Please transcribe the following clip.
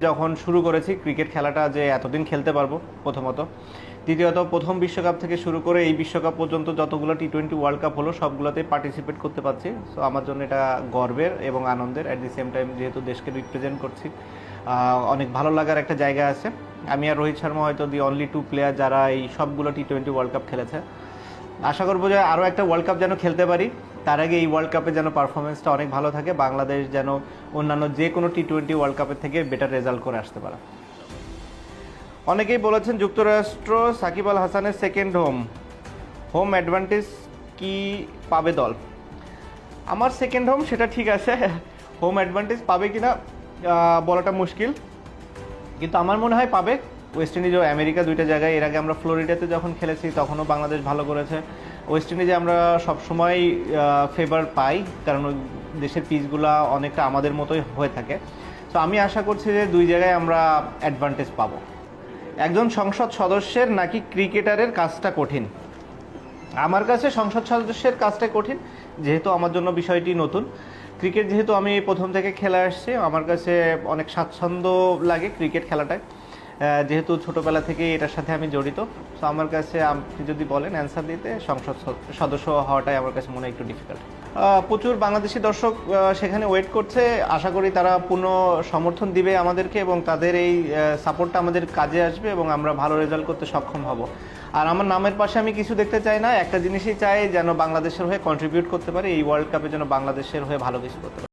যখন শুরু করেছি ক্রিকেট খেলাটা যে এতদিন খেলতে পারবো প্রথমত, দ্বিতীয়ত প্রথম বিশ্বকাপ থেকে শুরু করে এই বিশ্বকাপ পর্যন্ত যতগুলো টি-20 ওয়ার্ল্ড কাপ হলো সবগুলোতেই পার্টিসিপেট করতে পারছি। সো আমার জন্য এটা গর্বের এবং আনন্দের, অ্যাট দি সেম টাইম যেহেতু দেশকে রিপ্রেজেন্ট করছি অনেক ভালো লাগার একটা জায়গা আছে। আমি আর রোহিত শর্মা হয়তো দি অনলি টু প্লেয়ার যারা এই সবগুলো টি-20 ওয়ার্ল্ড কাপ খেলেছে। আশা করবো যে আরও একটা ওয়ার্ল্ড কাপ যেন খেলতে পারি, তার আগে এই ওয়ার্ল্ড কাপে যেন পারফরমেন্সটা অনেক ভালো থাকে, বাংলাদেশ যেন অন্যান্য যে কোনো টি-20 ওয়ার্ল্ড কাপের থেকে বেটার রেজাল্ট করে আসতে পারে। অনেকেই বলেছেন যুক্তরাষ্ট্র সাকিব আল হাসানের সেকেন্ড হোম অ্যাডভান্টেজ কি পাবে দল? আমার সেকেন্ড হোম সেটা ঠিক আছে, হোম অ্যাডভান্টেজ পাবে কিনা বলাটা মুশকিল, কিন্তু আমার মনে হয় পাবে। ওয়েস্ট ইন্ডিজ ও আমেরিকা দুইটা জায়গায়, এর আগে আমরা ফ্লোরিডাতে যখন খেলেছি তখনও বাংলাদেশ ভালো করেছে। ওয়েস্ট ইন্ডিজে আমরা সবসময় ফেভার পাই, কারণ ওই দেশের পিচগুলো অনেকটা আমাদের মতোই হয়ে থাকে। তো আমি আশা করছি যে দুই জায়গায় আমরা অ্যাডভান্টেজ পাবো। একজন সংসদ সদস্যের নাকি ক্রিকেটারের কাজটা কঠিন? আমার কাছে সংসদ সদস্যের কাজটা কঠিন, যেহেতু আমার জন্য বিষয়টি নতুন। ক্রিকেট যেহেতু আমি প্রথম থেকে খেলে আসছি, আমার কাছে অনেক স্বাচ্ছন্দ্য লাগে ক্রিকেট খেলাটায়, যেহেতু ছোটোবেলা থেকেই এটার সাথে আমি জড়িত। সো আমার কাছে আপনি যদি বলেন অ্যান্সার দিতে, সংসদ সদস্য হওয়াটাই আমার কাছে মনে হয় একটু ডিফিকাল্ট। প্রচুর বাংলাদেশি দর্শক সেখানে ওয়েট করছে, আশা করি তারা পূর্ণ সমর্থন দিবে আমাদেরকে এবং তাদের এই সাপোর্টটা আমাদের কাজে আসবে এবং আমরা ভালো রেজাল্ট করতে সক্ষম হব। আর আমার নামের পাশে আমি কিছু দেখতে চাই না, একটা জিনিসই চাই, যেন বাংলাদেশের হয়ে কন্ট্রিবিউট করতে পারে, এই ওয়ার্ল্ড কাপে যেন বাংলাদেশের হয়ে ভালো কিছু করতে পারে।